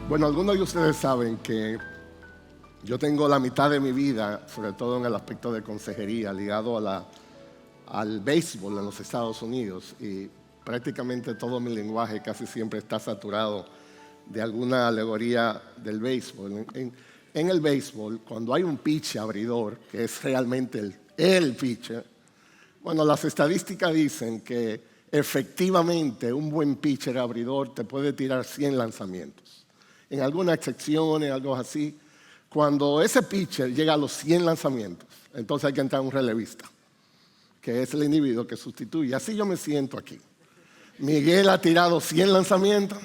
Bueno, algunos de ustedes saben que yo tengo la mitad de mi vida, sobre todo en el aspecto de consejería, ligado al béisbol en los Estados Unidos, y prácticamente todo mi lenguaje casi siempre está saturado de alguna alegoría del béisbol. En el béisbol, cuando hay un pitcher abridor, que es realmente el pitcher, bueno, las estadísticas dicen que efectivamente un buen pitcher abridor te puede tirar 100 lanzamientos. En algunas excepciones, algo así. Cuando ese pitcher llega a los 100 lanzamientos, entonces hay que entrar un relevista, que es el individuo que sustituye. Así yo me siento aquí. Miguel ha tirado 100 lanzamientos,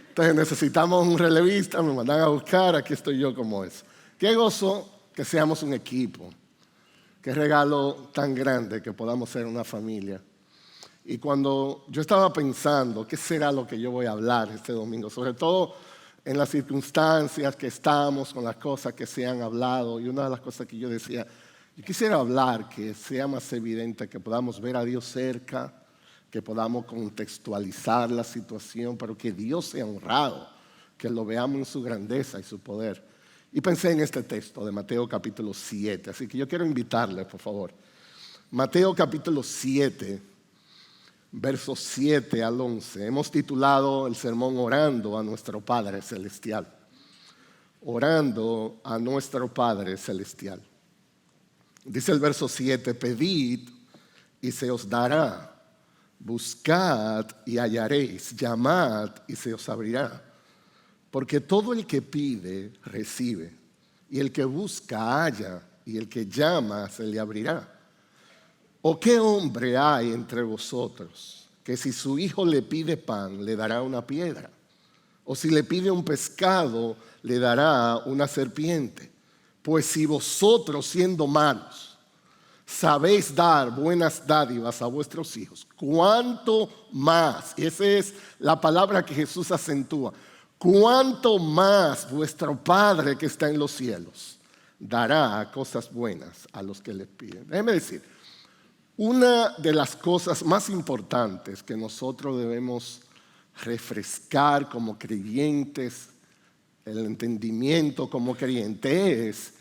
entonces necesitamos un relevista, me mandan a buscar, aquí estoy yo como es. Qué gozo que seamos un equipo, qué regalo tan grande que podamos ser una familia. Y cuando yo estaba pensando, ¿qué será lo que yo voy a hablar este domingo? Sobre todo en las circunstancias que estamos, con las cosas que se han hablado. Y una de las cosas que yo decía, yo quisiera hablar que sea más evidente, que podamos ver a Dios cerca, que podamos contextualizar la situación, pero que Dios sea honrado, que lo veamos en su grandeza y su poder. Y pensé en este texto de Mateo capítulo 7, así que yo quiero invitarles, por favor. Mateo capítulo 7, versos 7 al 11. Hemos titulado el sermón Orando a nuestro Padre Celestial. Orando a nuestro Padre Celestial. Dice el verso 7, pedid y se os dará, buscad y hallaréis, llamad y se os abrirá. Porque todo el que pide, recibe, y el que busca, halla, y el que llama, se le abrirá. ¿O qué hombre hay entre vosotros que si su hijo le pide pan, le dará una piedra? ¿O si le pide un pescado, le dará una serpiente? Pues si vosotros, siendo malos, sabéis dar buenas dádivas a vuestros hijos, ¿cuánto más? Y esa es la palabra que Jesús acentúa. ¿Cuánto más vuestro Padre que está en los cielos dará cosas buenas a los que les piden? Déjeme decir, una de las cosas más importantes que nosotros debemos refrescar como creyentes, el entendimiento como creyente, es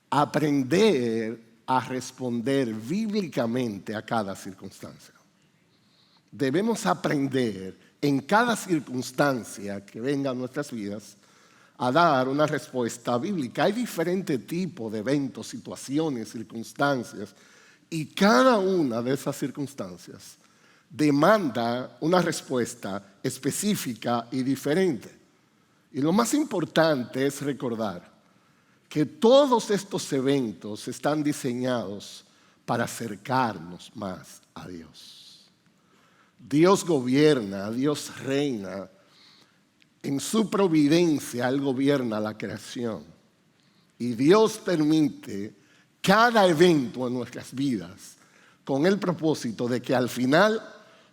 aprender a responder bíblicamente a cada circunstancia. Debemos aprender en cada circunstancia que venga a nuestras vidas a dar una respuesta bíblica. Hay diferentes tipos de eventos, situaciones, circunstancias, y cada una de esas circunstancias demanda una respuesta específica y diferente. Y lo más importante es recordar que todos estos eventos están diseñados para acercarnos más a Dios. Dios gobierna, Dios reina. En su providencia, Él gobierna la creación. Y Dios permite cada evento en nuestras vidas con el propósito de que al final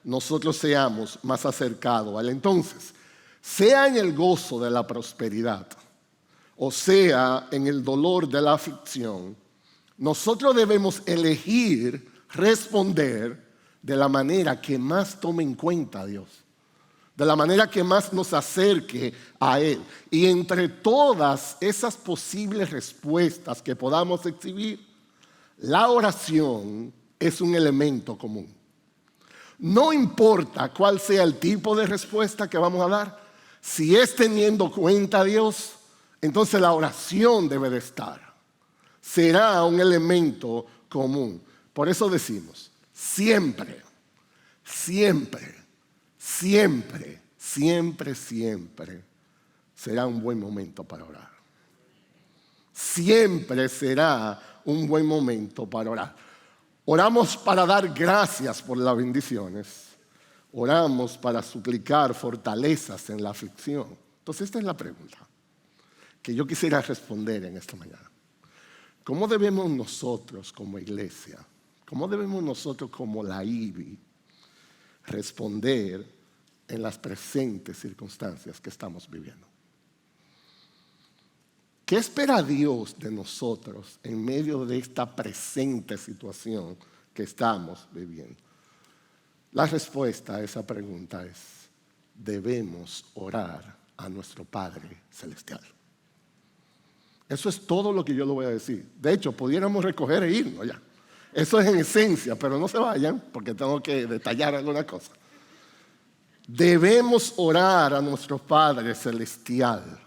nosotros seamos más acercados a Él. Entonces, sea en el gozo de la prosperidad o sea en el dolor de la aflicción, nosotros debemos elegir responder de la manera que más tome en cuenta a Dios, de la manera que más nos acerque a Él. Y entre todas esas posibles respuestas que podamos exhibir, la oración es un elemento común. No importa cuál sea el tipo de respuesta que vamos a dar, si es teniendo cuenta a Dios, entonces la oración debe de estar. Será un elemento común. Por eso decimos, siempre, siempre, siempre, siempre, siempre será un buen momento para orar. Siempre será un buen momento para orar. Oramos para dar gracias por las bendiciones. Oramos para suplicar fortalezas en la aflicción. Entonces esta es la pregunta que yo quisiera responder en esta mañana. ¿Cómo debemos nosotros como iglesia, cómo debemos nosotros como la IBI responder en las presentes circunstancias que estamos viviendo? ¿Qué espera Dios de nosotros en medio de esta presente situación que estamos viviendo? La respuesta a esa pregunta es: debemos orar a nuestro Padre Celestial. Eso es todo lo que yo le voy a decir. De hecho, pudiéramos recoger e irnos ya. Eso es en esencia, pero no se vayan porque tengo que detallar alguna cosa. Debemos orar a nuestro Padre Celestial.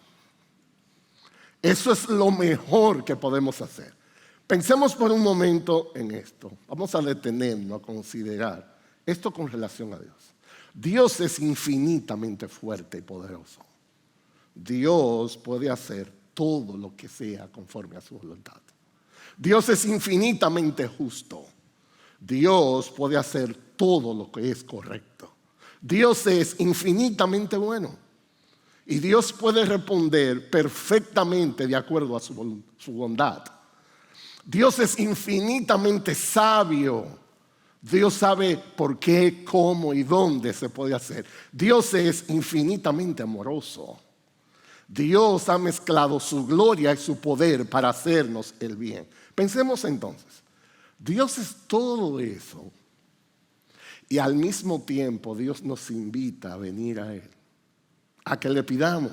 Eso es lo mejor que podemos hacer. Pensemos por un momento en esto. Vamos a detenernos a considerar esto con relación a Dios. Dios es infinitamente fuerte y poderoso. Dios puede hacer todo lo que sea conforme a su voluntad. Dios es infinitamente justo. Dios puede hacer todo lo que es correcto. Dios es infinitamente bueno. Y Dios puede responder perfectamente de acuerdo a su bondad. Dios es infinitamente sabio. Dios sabe por qué, cómo y dónde se puede hacer. Dios es infinitamente amoroso. Dios ha mezclado su gloria y su poder para hacernos el bien. Pensemos entonces, Dios es todo eso. Y al mismo tiempo Dios nos invita a venir a Él, a que le pidamos,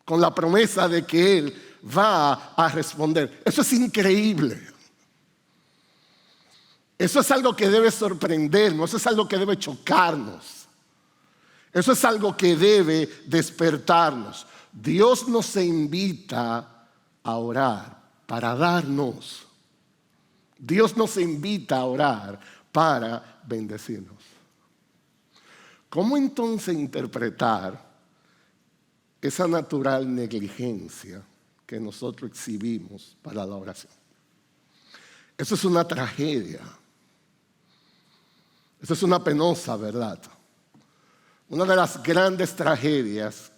con la promesa de que Él va a responder. Eso es increíble. Eso es algo que debe sorprendernos, eso es algo que debe chocarnos. Eso es algo que debe despertarnos. Dios nos invita a orar para darnos. Dios nos invita a orar para bendecirnos. ¿Cómo entonces interpretar esa natural negligencia que nosotros exhibimos para la oración? Eso es una tragedia. Eso es una penosa verdad. Una de las grandes tragedias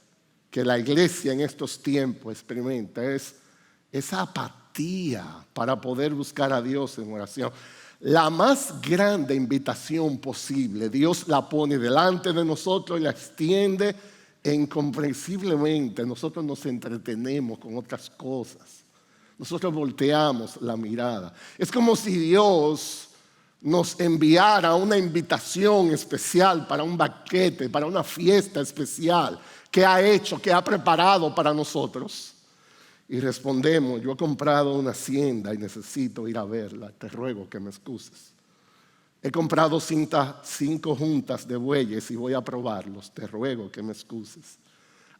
que la iglesia en estos tiempos experimenta es esa apatía para poder buscar a Dios en oración. La más grande invitación posible, Dios la pone delante de nosotros y la extiende e incomprensiblemente nosotros nos entretenemos con otras cosas. Nosotros volteamos la mirada. Es como si Dios nos enviara una invitación especial para un banquete, para una fiesta especial que ha hecho, que ha preparado para nosotros. Y respondemos, yo he comprado una hacienda y necesito ir a verla, te ruego que me excuses. He comprado 5 juntas de bueyes y voy a probarlos, te ruego que me excuses.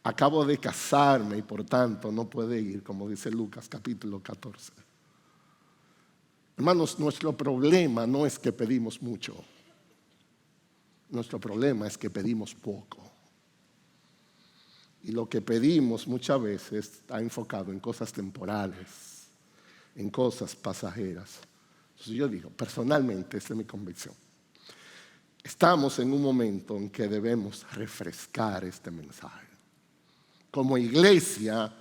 Acabo de casarme y por tanto no puedo ir, como dice Lucas capítulo 14. Hermanos, nuestro problema no es que pedimos mucho. Nuestro problema es que pedimos poco. Y lo que pedimos muchas veces está enfocado en cosas temporales, en cosas pasajeras. Entonces yo digo, personalmente, esta es mi convicción. Estamos en un momento en que debemos refrescar este mensaje. Como iglesia,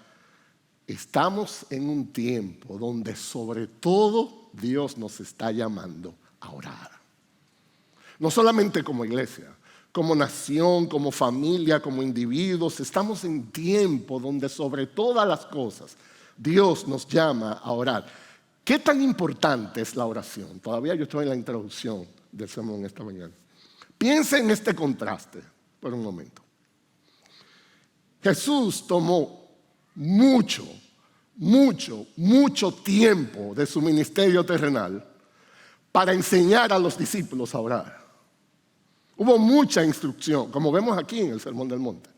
estamos en un tiempo donde sobre todo Dios nos está llamando a orar. No solamente como iglesia, como nación, como familia, como individuos. Estamos en tiempo donde sobre todas las cosas Dios nos llama a orar. ¿Qué tan importante es la oración? Todavía yo estoy en la introducción del sermón esta mañana. Piensa en este contraste por un momento. Jesús tomó mucho tiempo de su ministerio terrenal para enseñar a los discípulos a orar. Hubo mucha instrucción, como vemos aquí en el Sermón del Monte.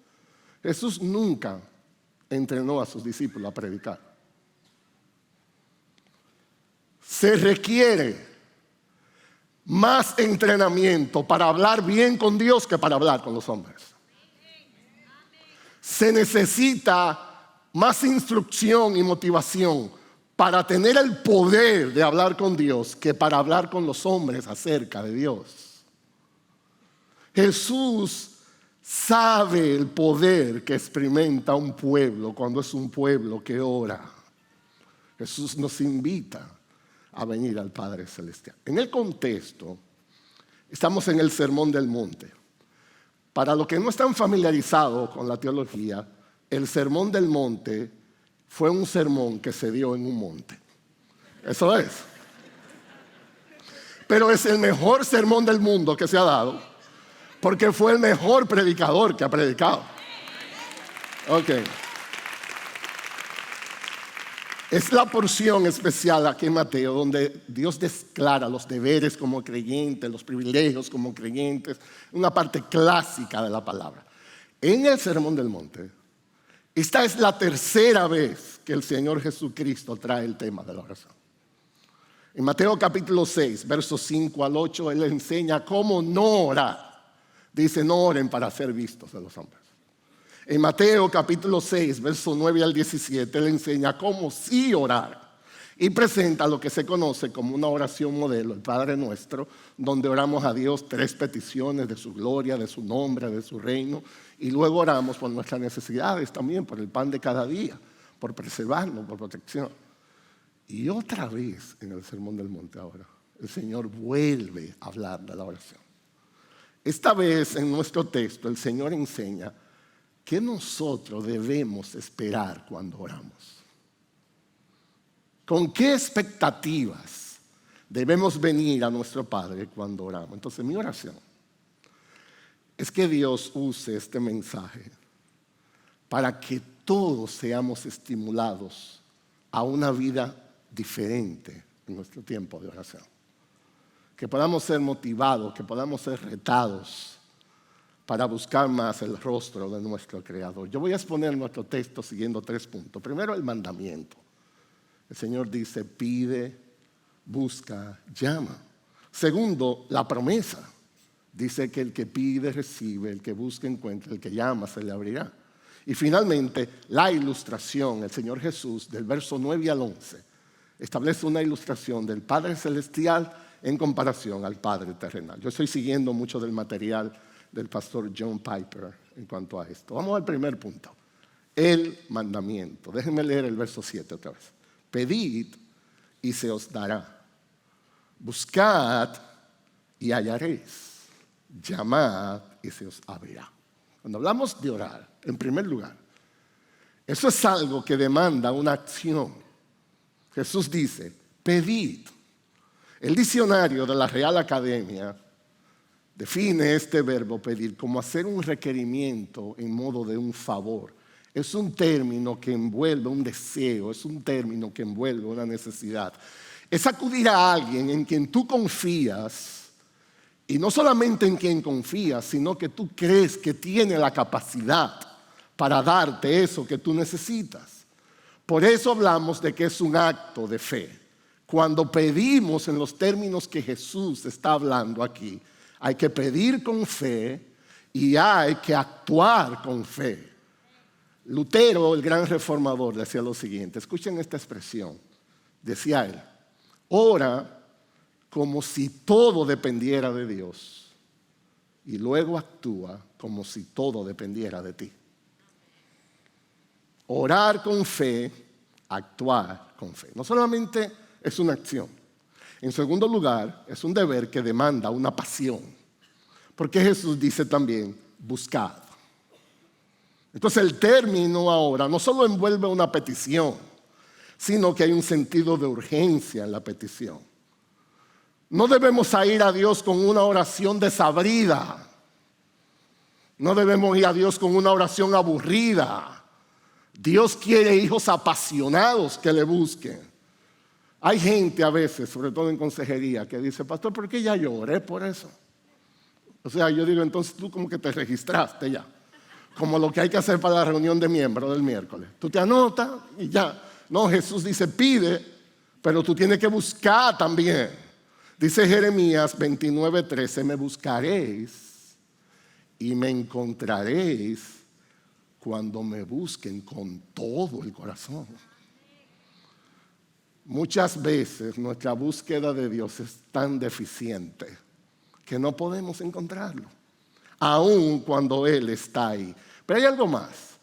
Jesús nunca entrenó a sus discípulos a predicar. Se requiere más entrenamiento para hablar bien con Dios que para hablar con los hombres. Se necesita más instrucción y motivación para tener el poder de hablar con Dios que para hablar con los hombres acerca de Dios. Jesús sabe el poder que experimenta un pueblo cuando es un pueblo que ora. Jesús nos invita a venir al Padre Celestial. En el contexto, estamos en el Sermón del Monte. Para los que no están familiarizados con la teología, el Sermón del Monte fue un sermón que se dio en un monte. Eso es. Pero es el mejor sermón del mundo que se ha dado, porque fue el mejor predicador que ha predicado. Ok. Es la porción especial aquí en Mateo donde Dios declara los deberes como creyentes, los privilegios como creyentes, una parte clásica de la palabra. En el Sermón del Monte, esta es la tercera vez que el Señor Jesucristo trae el tema de la oración. En Mateo capítulo 6, versos 5 al 8, Él enseña cómo no orar. Dice, no oren para ser vistos de los hombres. En Mateo capítulo 6, versos 9 al 17, Él enseña cómo sí orar. Y presenta lo que se conoce como una oración modelo, el Padre Nuestro, donde oramos a Dios 3 peticiones de su gloria, de su nombre, de su reino. Y luego oramos por nuestras necesidades también, por el pan de cada día, por preservarnos, por protección. Y otra vez en el Sermón del Monte ahora, el Señor vuelve a hablar de la oración. Esta vez en nuestro texto el Señor enseña que nosotros debemos esperar cuando oramos. ¿Con qué expectativas debemos venir a nuestro Padre cuando oramos? Entonces mi oración es que Dios use este mensaje para que todos seamos estimulados a una vida diferente en nuestro tiempo de oración. Que podamos ser motivados, que podamos ser retados para buscar más el rostro de nuestro Creador. Yo voy a exponer nuestro texto siguiendo 3 puntos. Primero, el mandamiento. El Señor dice, pide, busca, llama. Segundo, la promesa. Dice que el que pide, recibe, el que busca, encuentra, el que llama, se le abrirá. Y finalmente, la ilustración. El Señor Jesús, del verso 9 al 11, establece una ilustración del Padre Celestial en comparación al Padre terrenal. Yo estoy siguiendo mucho del material del pastor John Piper en cuanto a esto. Vamos al primer punto, el mandamiento. Déjenme leer el verso 7 otra vez. Pedid y se os dará. Buscad y hallaréis. Llamad y se os abrirá. Cuando hablamos de orar, en primer lugar, eso es algo que demanda una acción. Jesús dice, pedid. El diccionario de la Real Academia define este verbo pedir como hacer un requerimiento en modo de un favor. Es un término que envuelve un deseo, es un término que envuelve una necesidad. Es acudir a alguien en quien tú confías, y no solamente en quien confías, sino que tú crees que tiene la capacidad para darte eso que tú necesitas. Por eso hablamos de que es un acto de fe. Cuando pedimos en los términos que Jesús está hablando aquí, hay que pedir con fe y hay que actuar con fe. Lutero, el gran reformador, decía lo siguiente. Escuchen esta expresión. Decía él, ora como si todo dependiera de Dios y luego actúa como si todo dependiera de ti. Orar con fe, actuar con fe. No solamente es una acción. En segundo lugar, es un deber que demanda una pasión. Porque Jesús dice también, buscad. Entonces el término ahora no solo envuelve una petición, sino que hay un sentido de urgencia en la petición. No debemos ir a Dios con una oración desabrida. No debemos ir a Dios con una oración aburrida. Dios quiere hijos apasionados que le busquen. Hay gente a veces, sobre todo en consejería, que dice, pastor, ¿por qué ya yo oré por eso? O sea, yo digo, entonces tú como que te registraste ya. Como lo que hay que hacer para la reunión de miembros del miércoles. Tú te anotas y ya. No, Jesús dice, pide, pero tú tienes que buscar también. Dice Jeremías 29:13, me buscaréis y me encontraréis cuando me busquen con todo el corazón. Muchas veces nuestra búsqueda de Dios es tan deficiente que no podemos encontrarlo, aun cuando Él está ahí. Pero hay algo más.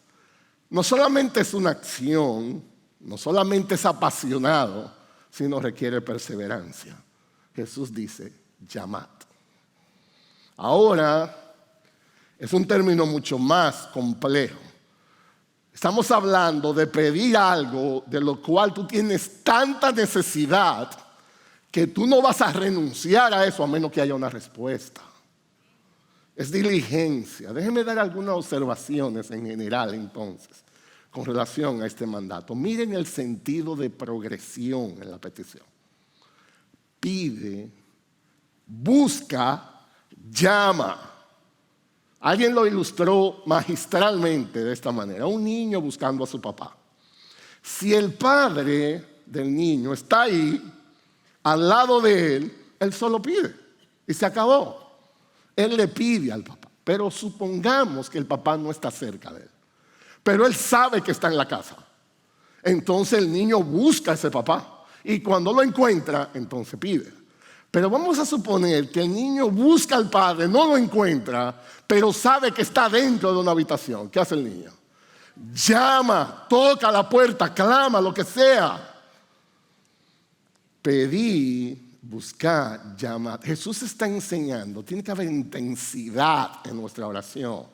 No solamente es una acción, no solamente es apasionado, sino requiere perseverancia. Jesús dice, llamad. Ahora es un término mucho más complejo. Estamos hablando de pedir algo de lo cual tú tienes tanta necesidad que tú no vas a renunciar a eso a menos que haya una respuesta. es diligencia. Déjenme dar algunas observaciones en general entonces con relación a este mandato. Miren el sentido de progresión en la petición. Pide, busca, llama. Alguien lo ilustró magistralmente de esta manera. Un niño buscando a su papá. Si el padre del niño está ahí, al lado de él, él solo pide y se acabó. Él le pide al papá, pero supongamos que el papá no está cerca de él, pero él sabe que está en la casa. Entonces el niño busca a ese papá y cuando lo encuentra, entonces pide. Pero vamos a suponer que el niño busca al padre, no lo encuentra, pero sabe que está dentro de una habitación. ¿Qué hace el niño? Llama, toca la puerta, clama, lo que sea. Pedir, buscar, llamar. Jesús está enseñando, tiene que haber intensidad en nuestra oración.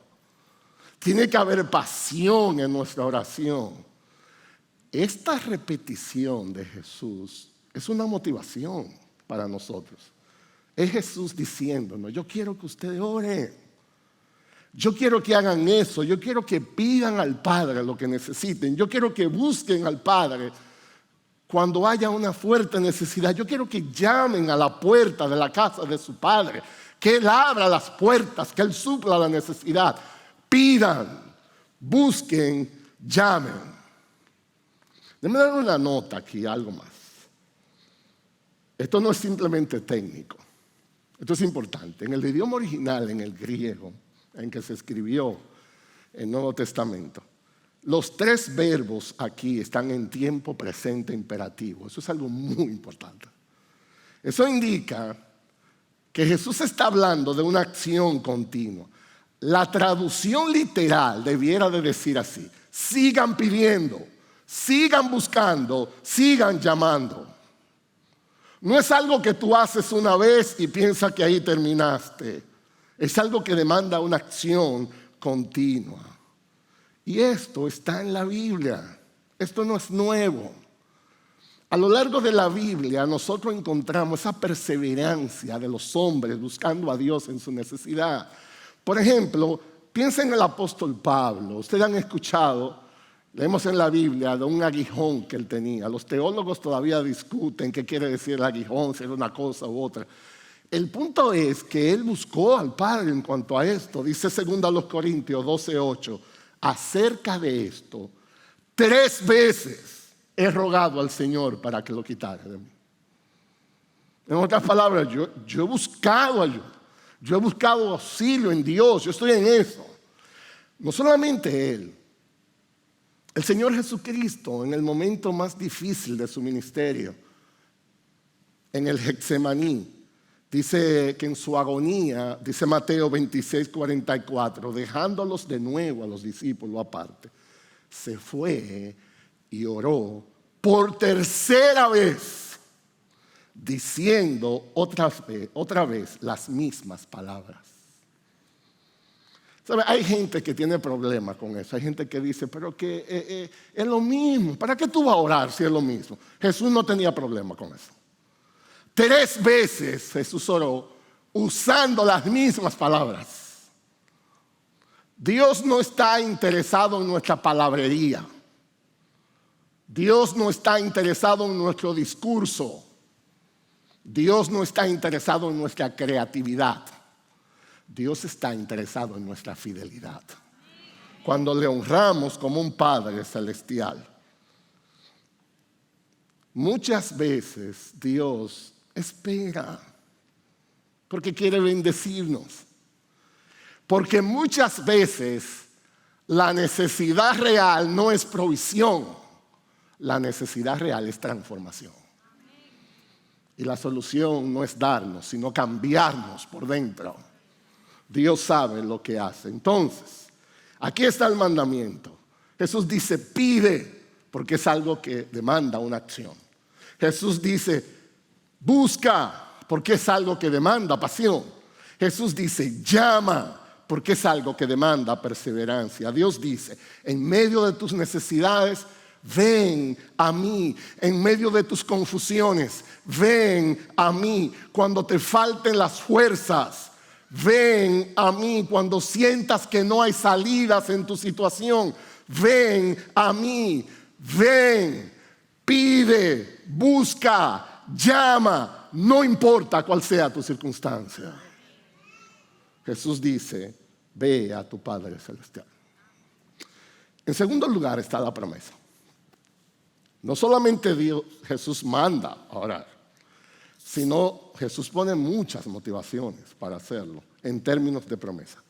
Tiene que haber pasión en nuestra oración. Esta repetición de Jesús es una motivación para nosotros. Es Jesús diciéndonos, yo quiero que ustedes oren. Yo quiero que hagan eso. Yo quiero que pidan al Padre lo que necesiten. Yo quiero que busquen al Padre cuando haya una fuerte necesidad. Yo quiero que llamen a la puerta de la casa de su Padre, que Él abra las puertas, que Él supla la necesidad. Pidan, busquen, llamen. Déjenme dar una nota aquí, algo más. Esto no es simplemente técnico. Esto es importante. En el idioma original, en el griego, en que se escribió el Nuevo Testamento, los 3 verbos aquí están en tiempo presente imperativo. Eso es algo muy importante. Eso indica que Jesús está hablando de una acción continua. La traducción literal debiera de decir así: sigan pidiendo, sigan buscando, sigan llamando. No es algo que tú haces una vez y piensas que ahí terminaste. Es algo que demanda una acción continua. Y esto está en la Biblia. Esto no es nuevo. A lo largo de la Biblia nosotros encontramos esa perseverancia de los hombres buscando a Dios en su necesidad. Por ejemplo, piensen en el apóstol Pablo. Ustedes han escuchado, leemos en la Biblia de un aguijón que él tenía. Los teólogos todavía discuten qué quiere decir el aguijón, si era una cosa u otra. El punto es que él buscó al Padre en cuanto a esto. Dice 2 Corintios 12:8. Acerca de esto, 3 veces he rogado al Señor para que lo quitara de mí. En otras palabras, yo he buscado ayuda. Yo he buscado auxilio en Dios. Yo estoy en eso. No solamente él. El Señor Jesucristo, en el momento más difícil de su ministerio, en el Getsemaní, dice que en su agonía, dice Mateo 26:44, dejándolos de nuevo a los discípulos aparte, se fue y oró por 3ª vez, diciendo otra vez las mismas palabras. ¿Sabe? Hay gente que tiene problemas con eso. Hay gente que dice, pero que es lo mismo. ¿Para qué tú vas a orar si es lo mismo? Jesús no tenía problema con eso. 3 veces Jesús oró usando las mismas palabras. Dios no está interesado en nuestra palabrería. Dios no está interesado en nuestro discurso. Dios no está interesado en nuestra creatividad. Dios está interesado en nuestra fidelidad. Cuando le honramos como un Padre celestial. Muchas veces Dios espera porque quiere bendecirnos. Porque muchas veces la necesidad real no es provisión. La necesidad real es transformación. Y la solución no es darnos, sino cambiarnos por dentro. Dios sabe lo que hace. Entonces, aquí está el mandamiento. Jesús dice, pide, porque es algo que demanda una acción. Jesús dice, busca, porque es algo que demanda pasión. Jesús dice, llama, porque es algo que demanda perseverancia. Dios dice, en medio de tus necesidades, ven a mí. En medio de tus confusiones, ven a mí. Cuando te falten las fuerzas, Ven a mí cuando sientas que no hay salidas en tu situación. Ven a mí. Ven, pide, busca, llama. No importa cuál sea tu circunstancia. Jesús dice, ve a tu Padre Celestial. En segundo lugar está la promesa. No solamente Jesús manda a orar, sino Jesús pone muchas motivaciones para hacerlo en términos de promesa.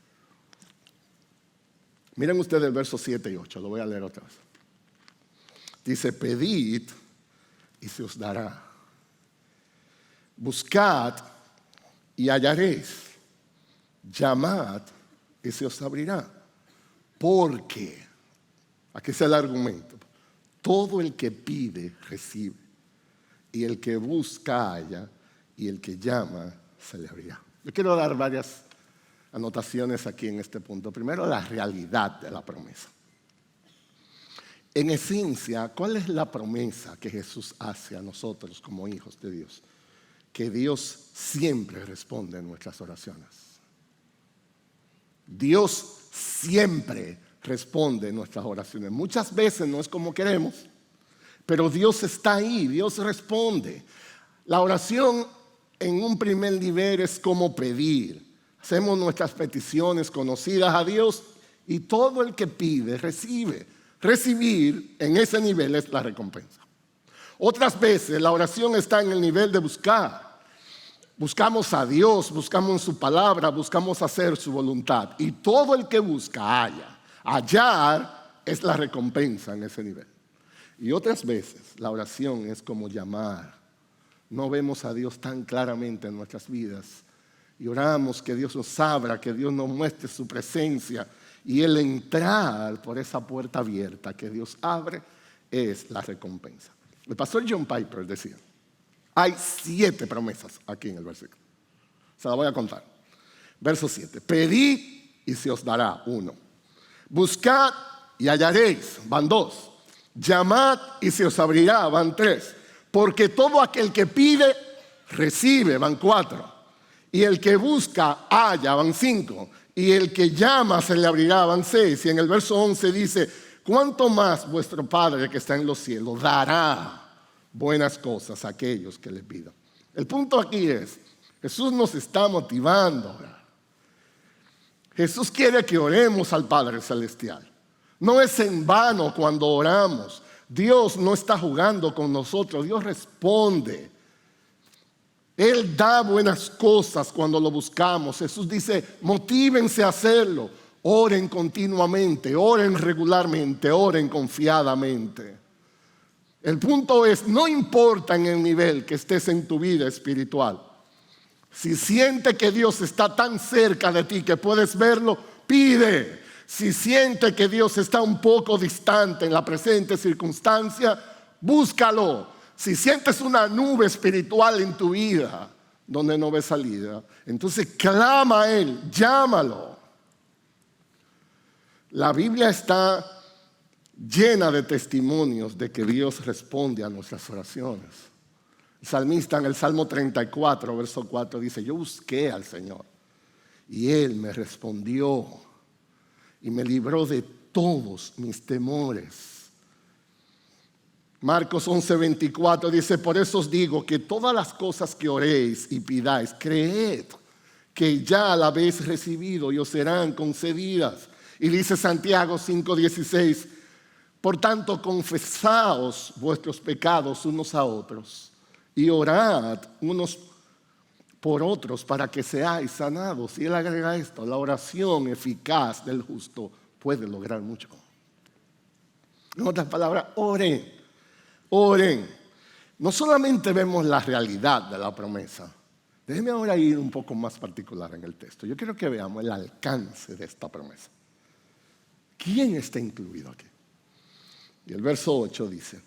Miren ustedes el verso 7 y 8, lo voy a leer otra vez. Dice, pedid y se os dará. Buscad y hallaréis. Llamad y se os abrirá. Porque, aquí es el argumento, todo el que pide, recibe. Y el que busca, halla. Y el que llama, se le abrirá. Yo quiero dar varias anotaciones aquí en este punto. Primero, la realidad de la promesa. En esencia, ¿cuál es la promesa que Jesús hace a nosotros como hijos de Dios? Que Dios siempre responde a nuestras oraciones. Dios siempre responde a nuestras oraciones. Muchas veces no es como queremos, pero Dios está ahí, Dios responde. La oración en un primer nivel es como pedir. Hacemos nuestras peticiones conocidas a Dios y todo el que pide, recibe. Recibir en ese nivel es la recompensa. Otras veces la oración está en el nivel de buscar. Buscamos a Dios, buscamos en su palabra, buscamos hacer su voluntad. Y todo el que busca, halla. Hallar es la recompensa en ese nivel. Y otras veces la oración es como llamar. No vemos a Dios tan claramente en nuestras vidas. Y oramos que Dios nos abra, que Dios nos muestre su presencia. Y el entrar por esa puerta abierta que Dios abre es la recompensa. El pastor John Piper decía, hay 7 promesas aquí en el versículo. Se las voy a contar. Verso 7. Pedid y se os dará. 1. Buscad y hallaréis. Van 2. Llamad y se os abrirá. Van 3. Porque todo aquel que pide, recibe. Van 4. Y el que busca, halla. Van 5. Y el que llama, se le abrirá. Van 6. Y en el verso 11 dice, ¿cuánto más vuestro Padre que está en los cielos dará buenas cosas a aquellos que le pidan? El punto aquí es, Jesús nos está motivando a orar. Jesús quiere que oremos al Padre Celestial. No es en vano cuando oramos. Dios no está jugando con nosotros, Dios responde. Él da buenas cosas cuando lo buscamos. Jesús dice, motívense a hacerlo. Oren continuamente, oren regularmente, oren confiadamente. El punto es, no importa en el nivel que estés en tu vida espiritual. Si sientes que Dios está tan cerca de ti que puedes verlo, pide. Si sientes que Dios está un poco distante en la presente circunstancia, búscalo. Si sientes una nube espiritual en tu vida donde no ves salida, entonces clama a Él, llámalo. La Biblia está llena de testimonios de que Dios responde a nuestras oraciones. El salmista en el Salmo 34, verso 4 dice, yo busqué al Señor y Él me respondió y me libró de todos mis temores. Marcos 11:24 dice, por eso os digo que todas las cosas que oréis y pidáis, creed que ya la habéis recibido y os serán concedidas. Y dice Santiago 5:16, por tanto confesaos vuestros pecados unos a otros y orad unos por otros para que seáis sanados. Y él agrega esto, la oración eficaz del justo puede lograr mucho. En otras palabras, oren. Oren. No solamente vemos la realidad de la promesa. Déjenme ahora ir un poco más particular en el texto. Yo quiero que veamos el alcance de esta promesa. ¿Quién está incluido aquí? Y el verso 8 dice,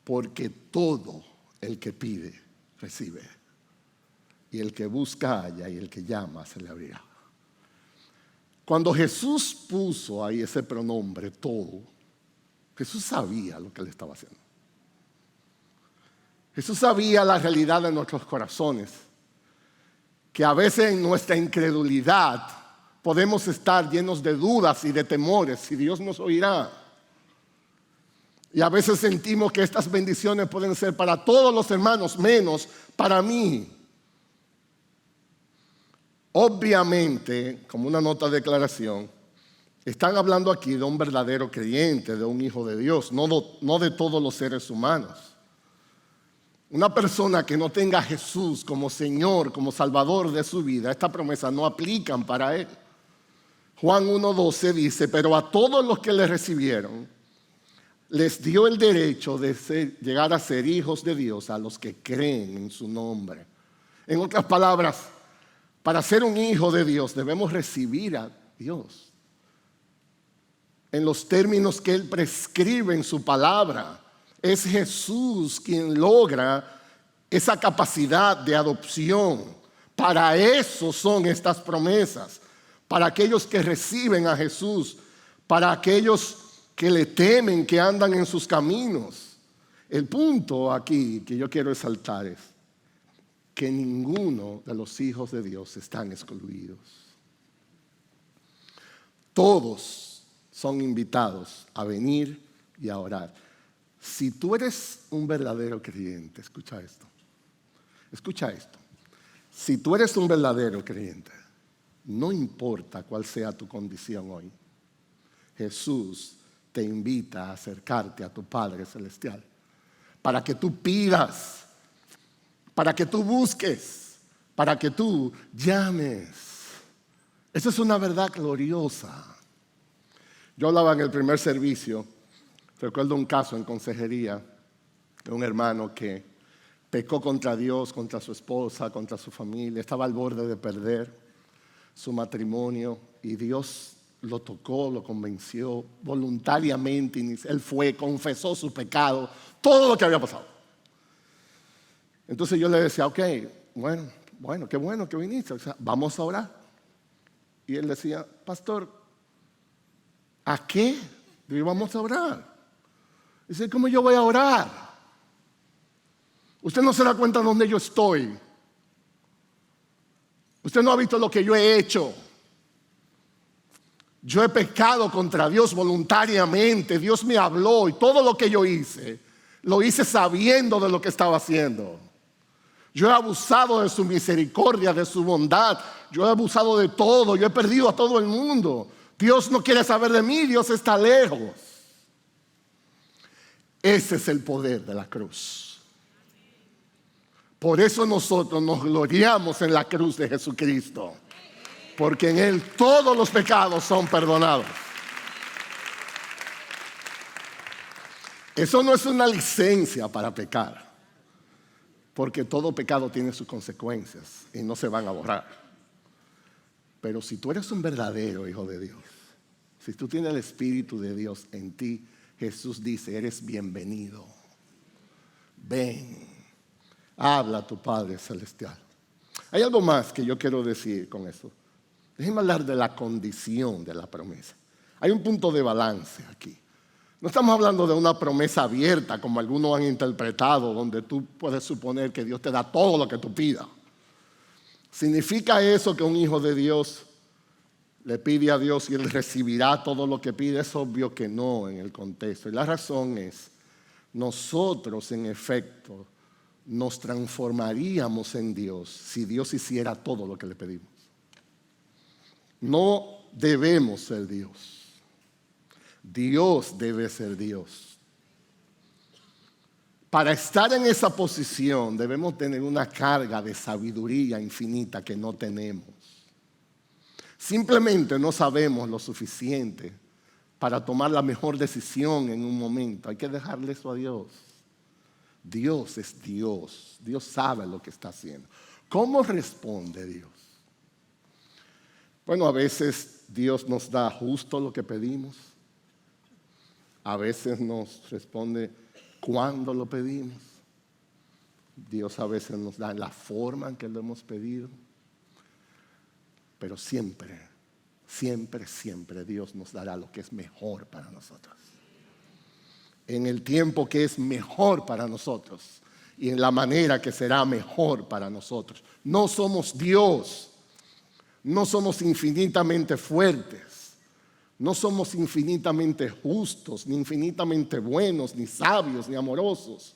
porque todo el que pide, recibe. Y el que busca, halla, y el que llama, se le abrirá. Cuando Jesús puso ahí ese pronombre, todo, Jesús sabía lo que le estaba haciendo. Jesús sabía la realidad de nuestros corazones. que a veces en nuestra incredulidad podemos estar llenos de dudas y de temores si Dios nos oirá. Y a veces sentimos que estas bendiciones pueden ser para todos los hermanos, menos para mí. Obviamente, como una nota de declaración, están hablando aquí de un verdadero creyente, de un hijo de Dios, no de todos los seres humanos. Una persona que no tenga a Jesús como Señor, como Salvador de su vida, esta promesa no aplican para él. Juan 1:12 dice, pero a todos los que le recibieron, les dio el derecho de llegar a ser hijos de Dios, a los que creen en su nombre. En otras palabras, para ser un hijo de Dios debemos recibir a Dios en los términos que Él prescribe en su palabra. Es Jesús quien logra esa capacidad de adopción. Para eso son estas promesas. Para aquellos que reciben a Jesús, para aquellos que le temen, que andan en sus caminos. El punto aquí que yo quiero resaltar es que ninguno de los hijos de Dios están excluidos. Todos son invitados a venir y a orar. Si tú eres un verdadero creyente, escucha esto. Si tú eres un verdadero creyente, no importa cuál sea tu condición hoy, Jesús te invita a acercarte a tu Padre Celestial para que tú pidas, para que tú busques, para que tú llames. Esa es una verdad gloriosa. Yo hablaba en el primer servicio, recuerdo un caso en consejería de un hermano que pecó contra Dios, contra su esposa, contra su familia, estaba al borde de perder su matrimonio y Dios lo tocó, lo convenció voluntariamente. Él fue, confesó su pecado, todo lo que había pasado. Entonces yo le decía, ok, bueno, qué bueno que viniste, o sea, vamos a orar. Y él decía, pastor, ¿a qué? Digo, vamos a orar. Dice, ¿cómo yo voy a orar? Usted no se da cuenta de dónde yo estoy. Usted no ha visto lo que yo he hecho. Yo he pecado contra Dios voluntariamente. Dios me habló y todo lo que yo hice, lo hice sabiendo de lo que estaba haciendo. Yo he abusado de su misericordia, de su bondad. Yo he abusado de todo. Yo he perdido a todo el mundo. Dios no quiere saber de mí. Dios está lejos. Ese es el poder de la cruz. Por eso nosotros nos gloriamos en la cruz de Jesucristo. Porque en Él todos los pecados son perdonados. Eso no es una licencia para pecar. Porque todo pecado tiene sus consecuencias y no se van a borrar. Pero si tú eres un verdadero hijo de Dios, si tú tienes el Espíritu de Dios en ti, Jesús dice, eres bienvenido. Ven, habla a tu Padre Celestial. Hay algo más que yo quiero decir con eso. Déjenme hablar de la condición de la promesa. Hay un punto de balance aquí. No estamos hablando de una promesa abierta, como algunos han interpretado, donde tú puedes suponer que Dios te da todo lo que tú pidas. ¿Significa eso que un hijo de Dios le pide a Dios y Él recibirá todo lo que pide? Es obvio que no en el contexto. Y la razón es, nosotros en efecto nos transformaríamos en Dios si Dios hiciera todo lo que le pedimos. No debemos ser Dios. Dios debe ser Dios. Para estar en esa posición debemos tener una carga de sabiduría infinita que no tenemos. Simplemente no sabemos lo suficiente para tomar la mejor decisión en un momento. Hay que dejarle eso a Dios. Dios es Dios. Dios sabe lo que está haciendo. ¿Cómo responde Dios? Bueno, a veces Dios nos da justo lo que pedimos. A veces nos responde cuando lo pedimos. Dios a veces nos da la forma en que lo hemos pedido. Pero siempre, siempre, siempre Dios nos dará lo que es mejor para nosotros. En el tiempo que es mejor para nosotros. y en la manera que será mejor para nosotros. No somos Dios, no somos infinitamente fuertes, no somos infinitamente justos, ni infinitamente buenos, ni sabios, ni amorosos.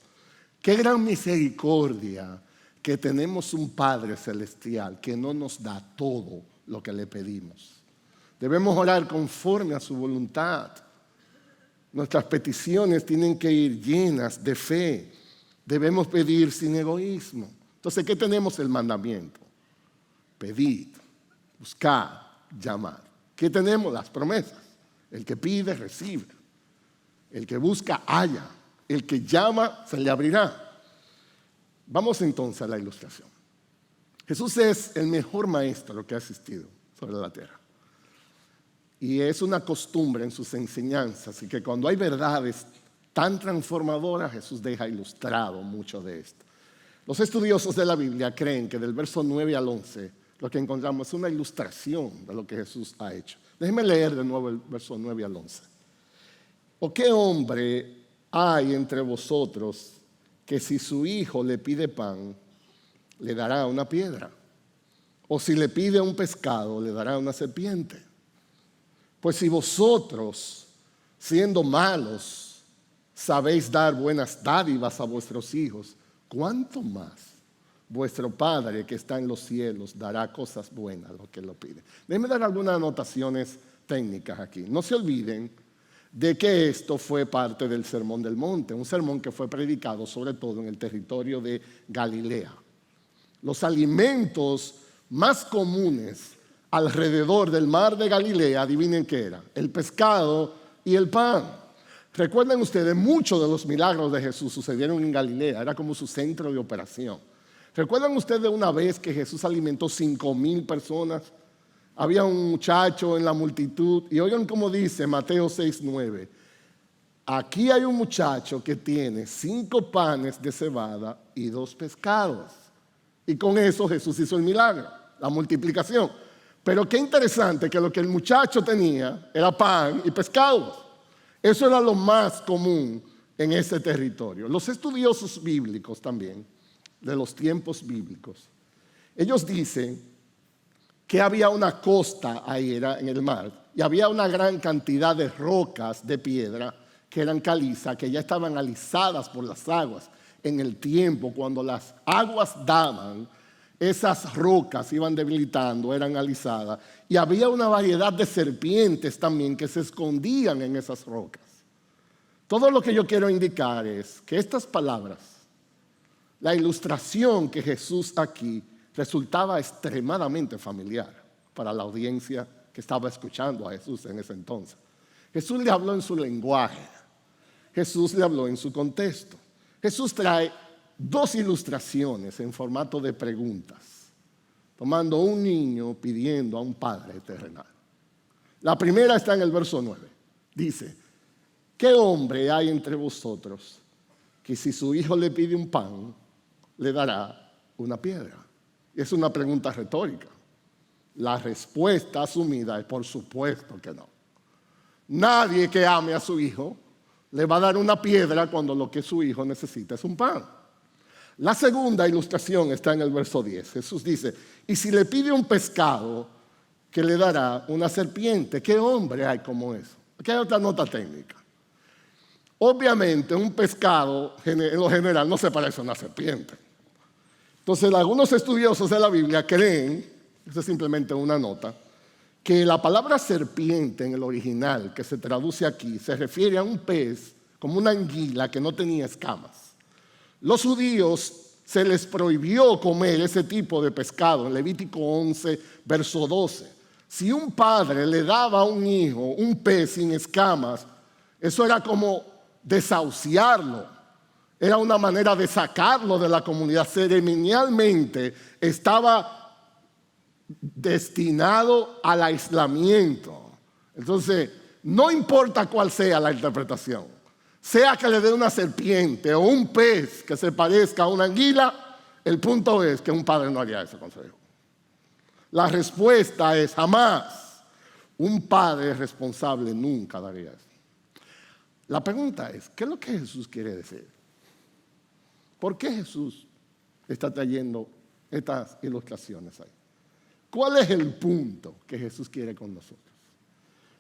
Qué gran misericordia que tenemos un Padre celestial que no nos da todo lo que le pedimos. Debemos orar conforme a su voluntad. Nuestras peticiones tienen que ir llenas de fe. Debemos pedir sin egoísmo. Entonces, ¿qué tenemos? El mandamiento. Pedid, buscad, llamad. ¿Qué tenemos? Las promesas. El que pide, recibe. El que busca, halla. El que llama, se le abrirá. Vamos entonces a la ilustración. Jesús es el mejor maestro que ha existido sobre la tierra. Y es una costumbre en sus enseñanzas, y que cuando hay verdades tan transformadoras, Jesús deja ilustrado mucho de esto. Los estudiosos de la Biblia creen que del verso 9 al 11 lo que encontramos es una ilustración de lo que Jesús ha hecho. Déjenme leer de nuevo el verso 9 al 11. ¿O qué hombre hay entre vosotros que si su hijo le pide pan, le dará una piedra? ¿O si le pide un pescado, le dará una serpiente? Pues si vosotros, siendo malos, sabéis dar buenas dádivas a vuestros hijos, ¿cuánto más vuestro Padre que está en los cielos dará cosas buenas a los que lo piden? Déjenme dar algunas anotaciones técnicas aquí. No se olviden de que esto fue parte del Sermón del Monte, un sermón que fue predicado sobre todo en el territorio de Galilea. Los alimentos más comunes alrededor del mar de Galilea, adivinen qué era: el pescado y el pan. Recuerden ustedes, muchos de los milagros de Jesús sucedieron en Galilea, era como su centro de operación. ¿Recuerdan ustedes una vez que Jesús alimentó 5,000 personas? Había un muchacho en la multitud, y oigan cómo dice Mateo 6:9. Aquí hay un muchacho que tiene 5 panes de cebada y 2 pescados. Y con eso Jesús hizo el milagro, la multiplicación. Pero qué interesante que lo que el muchacho tenía era pan y pescados. Eso era lo más común en ese territorio. Los estudiosos bíblicos también, de los tiempos bíblicos, ellos dicen que había una costa ahí, era en el mar, y había una gran cantidad de rocas de piedra que eran caliza, que ya estaban alisadas por las aguas. En el tiempo, cuando las aguas daban, esas rocas iban debilitando, eran alisadas, y había una variedad de serpientes también que se escondían en esas rocas. Todo lo que yo quiero indicar es que estas palabras, la ilustración que Jesús aquí resultaba extremadamente familiar para la audiencia que estaba escuchando a Jesús en ese entonces. Jesús le habló en su lenguaje, Jesús le habló en su contexto. Jesús trae 2 ilustraciones en formato de preguntas, tomando un niño pidiendo a un padre terrenal. La primera está en el verso 9. Dice: ¿qué hombre hay entre vosotros que si su hijo le pide un pan, le dará una piedra? Es una pregunta retórica. La respuesta asumida es por supuesto que no. Nadie que ame a su hijo le va a dar una piedra cuando lo que su hijo necesita es un pan. La segunda ilustración está en el verso 10. Jesús dice: y si le pide un pescado, que le dará una serpiente. ¿Qué hombre hay como eso? Aquí hay otra nota técnica. Obviamente un pescado en lo general no se parece a una serpiente. Entonces algunos estudiosos de la Biblia creen, eso es simplemente una nota, que la palabra serpiente en el original que se traduce aquí se refiere a un pez como una anguila que no tenía escamas. Los judíos se les prohibió comer ese tipo de pescado en Levítico 11, verso 12. Si un padre le daba a un hijo un pez sin escamas, eso era como desahuciarlo. Era una manera de sacarlo de la comunidad. Ceremonialmente estaba destinado al aislamiento. Entonces, no importa cuál sea la interpretación, sea que le dé una serpiente o un pez que se parezca a una anguila, el punto es que un padre no haría eso con su hijo. La respuesta es jamás. Un padre responsable nunca daría eso. La pregunta es, ¿qué es lo que Jesús quiere decir? ¿Por qué Jesús está trayendo estas ilustraciones ahí? ¿Cuál es el punto que Jesús quiere con nosotros?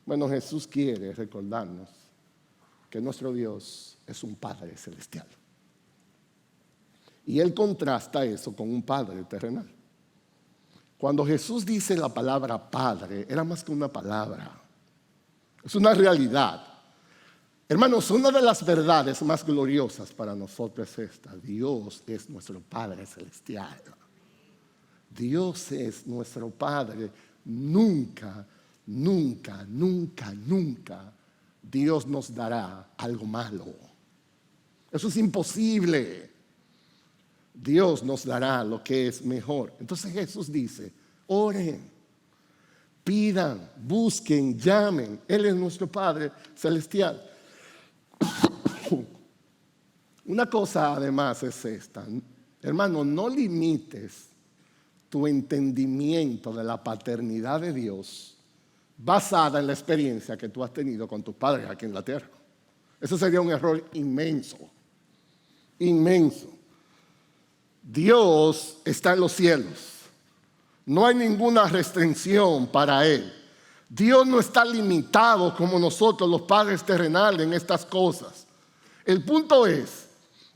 Bueno, Jesús quiere recordarnos que nuestro Dios es un Padre celestial. Y Él contrasta eso con un Padre terrenal. Cuando Jesús dice la palabra Padre, era más que una palabra. Es una realidad. Hermanos, una de las verdades más gloriosas para nosotros es esta: Dios es nuestro Padre celestial. Dios es nuestro Padre. Nunca, nunca, nunca, nunca Dios nos dará algo malo. Eso es imposible. Dios nos dará lo que es mejor. Entonces Jesús dice: oren, pidan, busquen, llamen. Él es nuestro Padre celestial. Una cosa además es esta: hermano, no limites tu entendimiento de la paternidad de Dios basada en la experiencia que tú has tenido con tus padres aquí en la tierra. Eso sería un error inmenso, inmenso. Dios está en los cielos. No hay ninguna restricción para Él. Dios no está limitado como nosotros, los padres terrenales, en estas cosas. El punto es,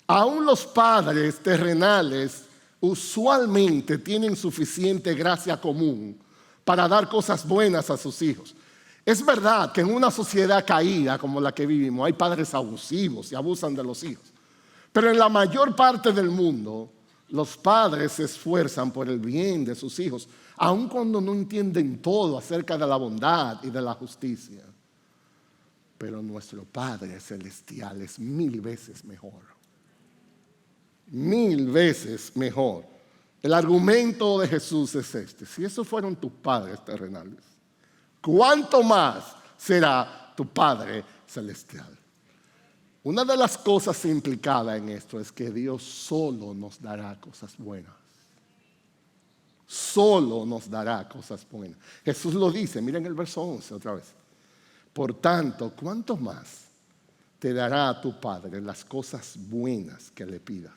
aún los padres terrenales usualmente tienen suficiente gracia común para dar cosas buenas a sus hijos. Es verdad que en una sociedad caída como la que vivimos hay padres abusivos y abusan de los hijos. Pero en la mayor parte del mundo, los padres se esfuerzan por el bien de sus hijos, aun cuando no entienden todo acerca de la bondad y de la justicia. Pero nuestro Padre celestial es 1000 veces mejor. 1000 veces mejor. El argumento de Jesús es este: si esos fueron tus padres terrenales, ¿cuánto más será tu Padre celestial? Una de las cosas implicadas en esto es que Dios solo nos dará cosas buenas. Solo nos dará cosas buenas. Jesús lo dice, miren el verso 11 otra vez. Por tanto, ¿cuánto más te dará a tu Padre las cosas buenas que le pidas?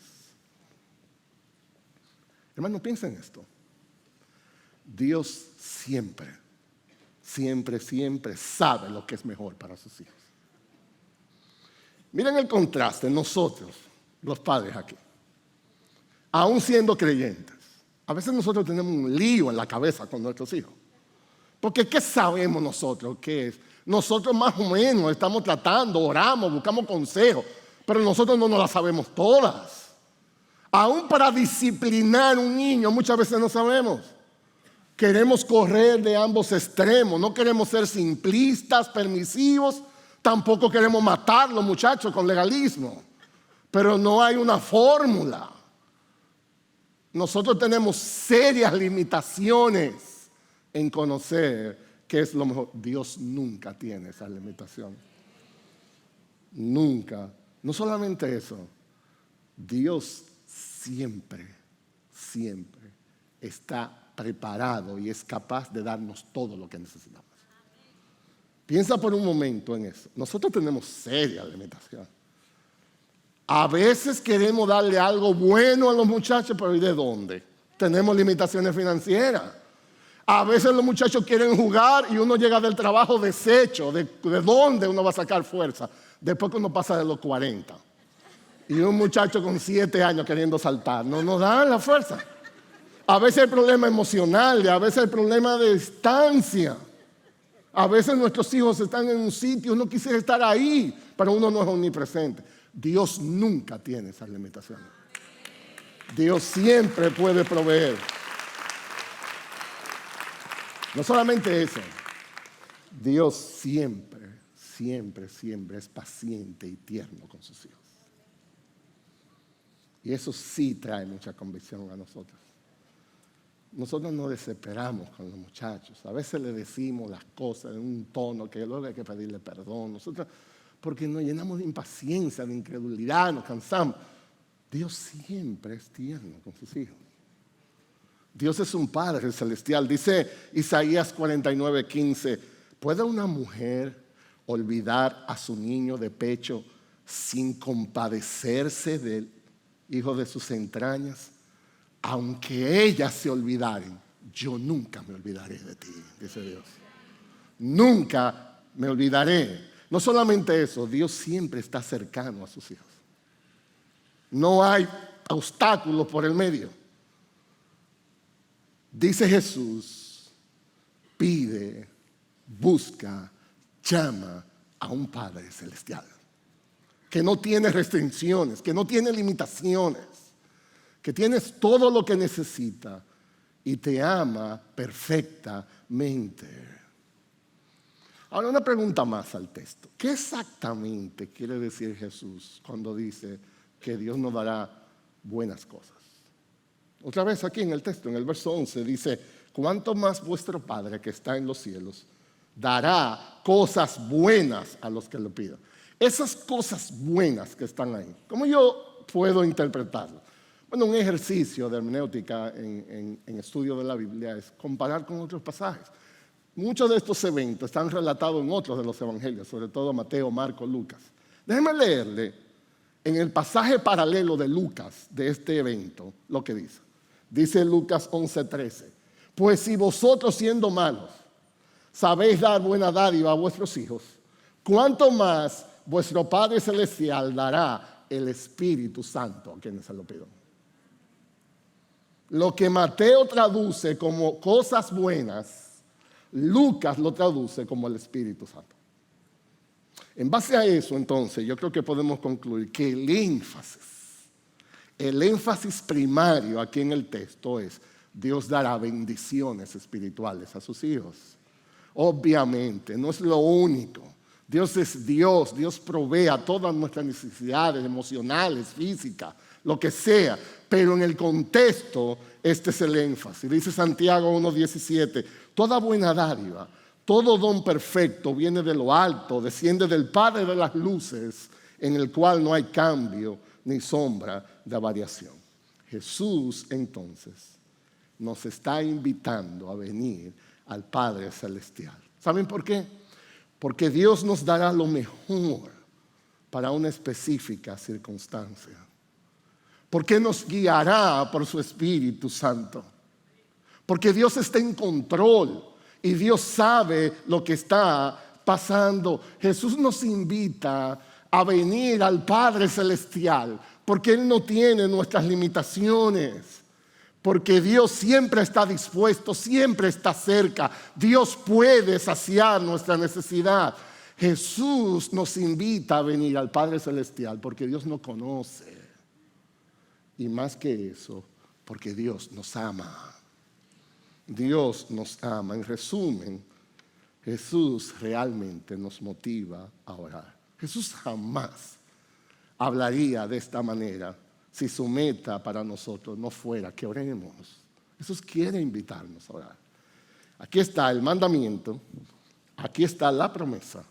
Hermano, piensa en esto. Dios siempre, siempre, siempre sabe lo que es mejor para sus hijos. Miren el contraste, nosotros, los padres aquí, aún siendo creyentes, a veces nosotros tenemos un lío en la cabeza con nuestros hijos. Porque ¿qué sabemos nosotros qué es? Nosotros más o menos estamos tratando, oramos, buscamos consejos, pero nosotros no nos las sabemos todas. Aún para disciplinar a un niño muchas veces no sabemos. Queremos correr de ambos extremos, no queremos ser simplistas, permisivos. Tampoco queremos matar a los muchachos con legalismo, pero no hay una fórmula. Nosotros tenemos serias limitaciones en conocer qué es lo mejor. Dios nunca tiene esas limitaciones. Nunca. No solamente eso, Dios siempre, siempre está preparado y es capaz de darnos todo lo que necesitamos. Piensa por un momento en eso. Nosotros tenemos serias limitaciones. A veces queremos darle algo bueno a los muchachos, pero ¿y de dónde? Tenemos limitaciones financieras. A veces los muchachos quieren jugar y uno llega del trabajo deshecho. ¿De dónde uno va a sacar fuerza? Después que uno pasa de los 40. Y un muchacho con 7 años queriendo saltar. No nos da la fuerza. A veces hay problema emocional, a veces hay problema de distancia. A veces nuestros hijos están en un sitio, uno quisiera estar ahí, pero uno no es omnipresente. Dios nunca tiene esas limitaciones. Dios siempre puede proveer. No solamente eso, Dios siempre, siempre, siempre es paciente y tierno con sus hijos. Y eso sí trae mucha convicción a nosotros. Nosotros nos desesperamos con los muchachos. A veces le decimos las cosas en un tono que luego hay que pedirle perdón. Nosotros, porque nos llenamos de impaciencia, de incredulidad, nos cansamos. Dios siempre es tierno con sus hijos. Dios es un Padre celestial. Dice Isaías 49:15, ¿puede una mujer olvidar a su niño de pecho sin compadecerse de él? hijo de sus entrañas, aunque ellas se olvidaren, yo nunca me olvidaré de ti, dice Dios. Nunca me olvidaré. No solamente eso, Dios siempre está cercano a sus hijos. No hay obstáculos por el medio. Dice Jesús, pide, busca, llama a un Padre celestial que no tiene restricciones, que no tiene limitaciones, que tienes todo lo que necesita y te ama perfectamente. Ahora una pregunta más al texto. ¿Qué exactamente quiere decir Jesús cuando dice que Dios nos dará buenas cosas? Otra vez aquí en el texto, en el verso 11, dice, cuánto más vuestro Padre que está en los cielos dará cosas buenas a los que lo pidan. Esas cosas buenas que están ahí, ¿cómo yo puedo interpretarlo? Bueno, un ejercicio de hermenéutica en estudio de la Biblia es comparar con otros pasajes. Muchos de estos eventos están relatados en otros de los evangelios, sobre todo Mateo, Marcos, Lucas. Déjenme leerle en el pasaje paralelo de Lucas de este evento lo que dice. Dice Lucas 11:13. Pues si vosotros siendo malos sabéis dar buena dádiva a vuestros hijos, ¿cuánto más vuestro Padre Celestial dará el Espíritu Santo a quienes se lo pidan? Lo que Mateo traduce como cosas buenas, Lucas lo traduce como el Espíritu Santo. En base a eso, entonces, yo creo que podemos concluir que el énfasis primario aquí en el texto es Dios dará bendiciones espirituales a sus hijos. Obviamente, no es lo único. Dios es Dios, Dios provee a todas nuestras necesidades emocionales, físicas, lo que sea. Pero en el contexto, este es el énfasis. Dice Santiago 1:17, toda buena dádiva, todo don perfecto viene de lo alto, desciende del Padre de las luces, en el cual no hay cambio ni sombra de variación. Jesús, entonces, nos está invitando a venir al Padre Celestial. ¿Saben por qué? Porque Dios nos dará lo mejor para una específica circunstancia. Porque nos guiará por su Espíritu Santo. Porque Dios está en control y Dios sabe lo que está pasando. Jesús nos invita a venir al Padre Celestial porque Él no tiene nuestras limitaciones. Porque Dios siempre está dispuesto, siempre está cerca. Dios puede saciar nuestra necesidad. Jesús nos invita a venir al Padre Celestial porque Dios nos conoce. Y más que eso, porque Dios nos ama. Dios nos ama. En resumen, Jesús realmente nos motiva a orar. Jesús jamás hablaría de esta manera si su meta para nosotros no fuera que oremos. Jesús quiere invitarnos a orar. Aquí está el mandamiento, aquí está la promesa,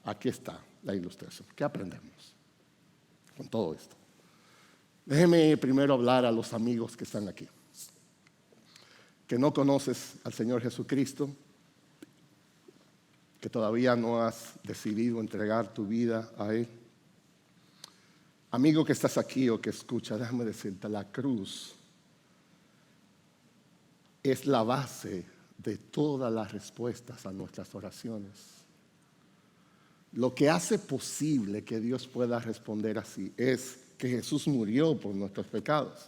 aquí está la ilustración. ¿Qué aprendemos con todo esto? Déjeme primero hablar a los amigos que están aquí. Que no conoces al Señor Jesucristo, que todavía no has decidido entregar tu vida a Él. Amigo que estás aquí o que escucha, déjame decirte, la cruz es la base de todas las respuestas a nuestras oraciones. Lo que hace posible que Dios pueda responder así es que Jesús murió por nuestros pecados.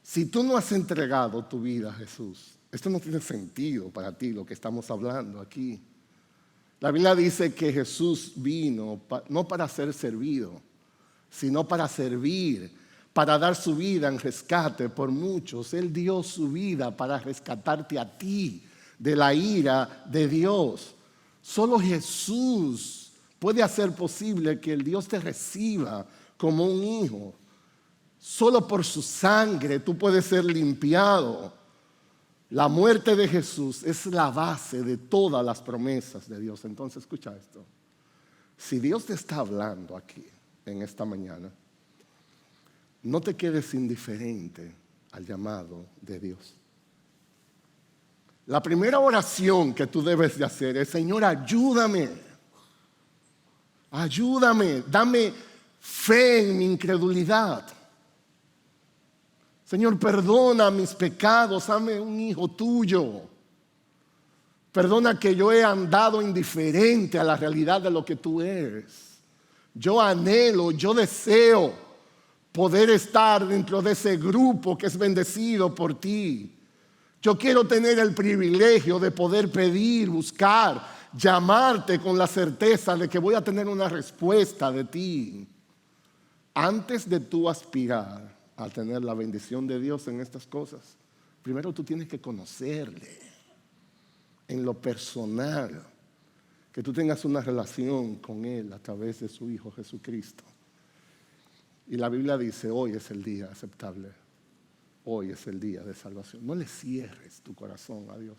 Si tú no has entregado tu vida a Jesús, esto no tiene sentido para ti lo que estamos hablando aquí. La Biblia dice que Jesús vino no para ser servido, sino para servir, para dar su vida en rescate por muchos. Él dio su vida para rescatarte a ti de la ira de Dios. Solo Jesús puede hacer posible que el Dios te reciba como un hijo. Solo por su sangre tú puedes ser limpiado. La muerte de Jesús es la base de todas las promesas de Dios. Entonces escucha esto. Si Dios te está hablando aquí en esta mañana, no te quedes indiferente al llamado de Dios. La primera oración que tú debes de hacer es: Señor, ayúdame. Ayúdame, dame fe en mi incredulidad. Señor, perdona mis pecados, hazme un hijo tuyo. Perdona que yo he andado indiferente a la realidad de lo que tú eres. Yo anhelo, yo deseo poder estar dentro de ese grupo que es bendecido por ti. Yo quiero tener el privilegio de poder pedir, buscar, llamarte con la certeza de que voy a tener una respuesta de ti. Antes de tú aspirar a tener la bendición de Dios en estas cosas, primero tú tienes que conocerle en lo personal, que tú tengas una relación con Él a través de su Hijo Jesucristo. Y la Biblia dice, hoy es el día aceptable, hoy es el día de salvación. No le cierres tu corazón a Dios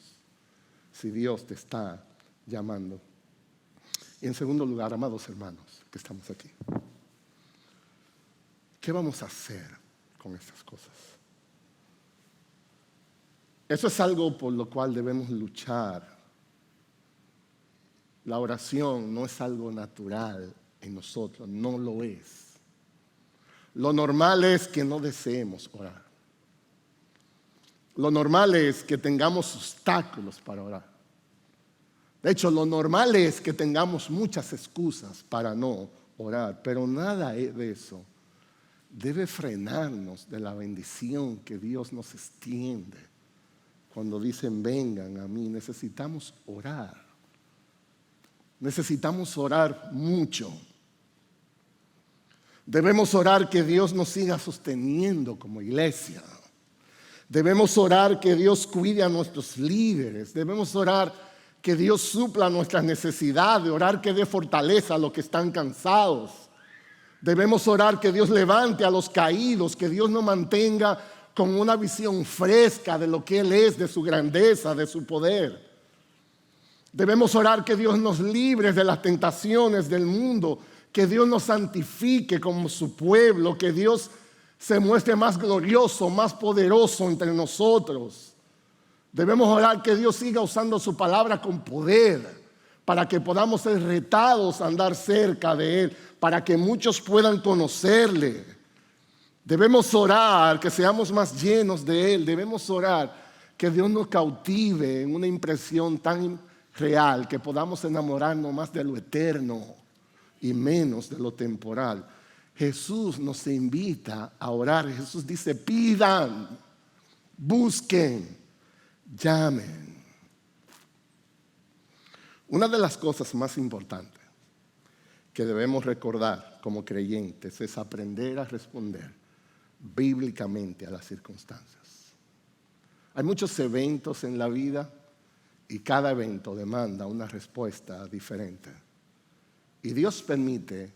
si Dios te está llamando. Y en segundo lugar, amados hermanos que estamos aquí, ¿qué vamos a hacer con estas cosas? Eso es algo por lo cual debemos luchar. La oración no es algo natural en nosotros, no lo es. Lo normal es que no deseemos orar. Lo normal es que tengamos obstáculos para orar. De hecho, lo normal es que tengamos muchas excusas para no orar, pero nada de eso debe frenarnos de la bendición que Dios nos extiende. Cuando dicen, vengan a mí, necesitamos orar. Necesitamos orar mucho. Debemos orar que Dios nos siga sosteniendo como iglesia. Debemos orar que Dios cuide a nuestros líderes. Debemos orar que Dios supla nuestras necesidades. Orar que dé fortaleza a los que están cansados. Debemos orar que Dios levante a los caídos, que Dios nos mantenga con una visión fresca de lo que Él es, de su grandeza, de su poder. Debemos orar que Dios nos libre de las tentaciones del mundo, que Dios nos santifique como su pueblo, que Dios se muestre más glorioso, más poderoso entre nosotros. Debemos orar que Dios siga usando su palabra con poder, para que podamos ser retados a andar cerca de Él, para que muchos puedan conocerle. Debemos orar que seamos más llenos de Él. Debemos orar que Dios nos cautive en una impresión tan real, que podamos enamorarnos más de lo eterno y menos de lo temporal. Jesús nos invita a orar. Jesús dice, pidan, busquen, llamen. Una de las cosas más importantes que debemos recordar como creyentes es aprender a responder bíblicamente a las circunstancias. Hay muchos eventos en la vida y cada evento demanda una respuesta diferente. Y Dios permite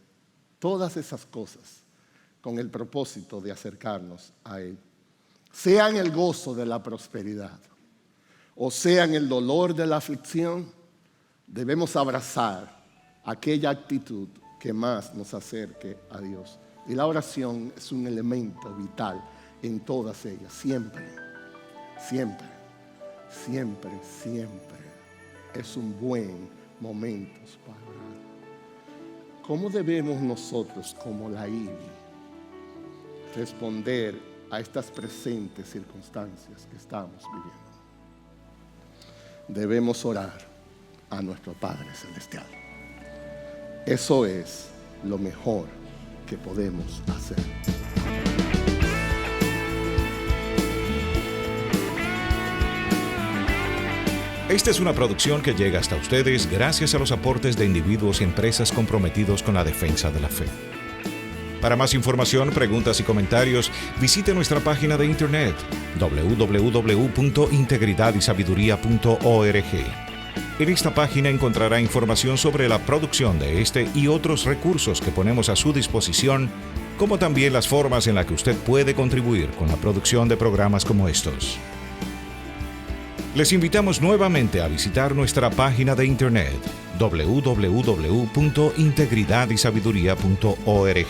todas esas cosas con el propósito de acercarnos a Él. Sea en el gozo de la prosperidad o sea en el dolor de la aflicción, debemos abrazar aquella actitud que más nos acerque a Dios. Y la oración es un elemento vital en todas ellas. Siempre, siempre, siempre, siempre es un buen momento para orar. ¿Cómo debemos nosotros, como la IBI, responder a estas presentes circunstancias que estamos viviendo? Debemos orar a nuestro Padre Celestial. Eso es lo mejor que podemos hacer. Esta es una producción que llega hasta ustedes gracias a los aportes de individuos y empresas comprometidos con la defensa de la fe. Para más información, preguntas y comentarios, visite nuestra página de internet www.integridadisabiduría.org. En esta página encontrará información sobre la producción de este y otros recursos que ponemos a su disposición, como también las formas en las que usted puede contribuir con la producción de programas como estos. Les invitamos nuevamente a visitar nuestra página de internet www.integridadisabiduría.org.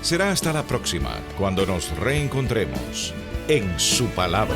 Será hasta la próxima cuando nos reencontremos en su palabra.